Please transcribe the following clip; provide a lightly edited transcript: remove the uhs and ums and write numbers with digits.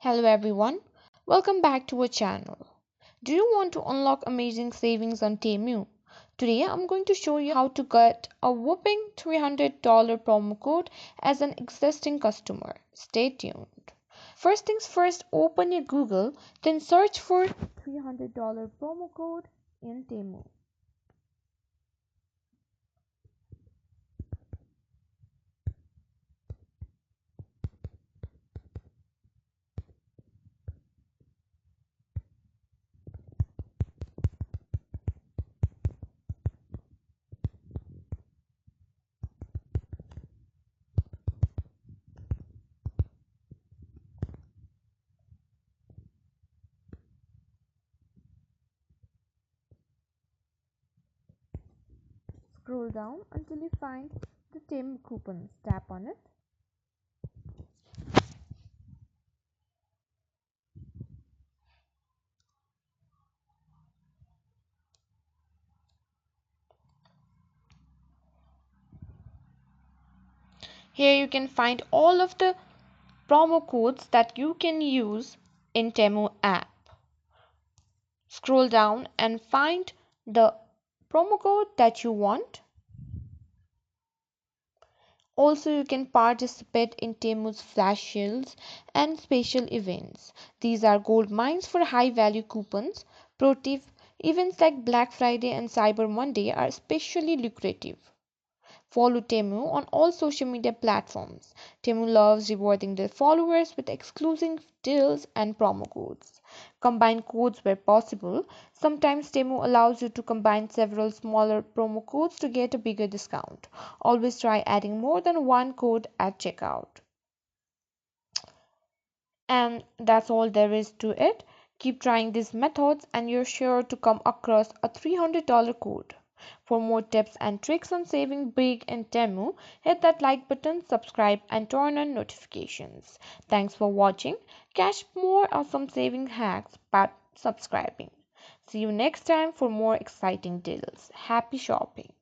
Hello everyone, welcome back to our channel. Do you want to unlock amazing savings on Temu? Today I'm going to show you how to get a whopping $300 promo code as an existing customer. Stay tuned. First things first, open your Google, then search for $300 promo code in Temu. Scroll down until you find the Temu coupons. Tap on it. Here you can find all of the promo codes that you can use in Temu app. Scroll down and find the promo code that you want. Also, you can participate in Temu's flash sales and special events. These are gold mines for high value coupons. Pro tip, events like Black Friday and Cyber Monday are especially lucrative. Follow Temu on all social media platforms. Temu loves rewarding their followers with exclusive deals and promo codes. Combine codes where possible. Sometimes Temu allows you to combine several smaller promo codes to get a bigger discount. Always try adding more than one code at checkout. And that's all there is to it. Keep trying these methods and you're sure to come across a $300 code. For more tips and tricks on saving big in Temu, hit that like button, subscribe, and turn on notifications. Thanks for watching. Catch more awesome saving hacks by subscribing. See you next time for more exciting deals. Happy shopping!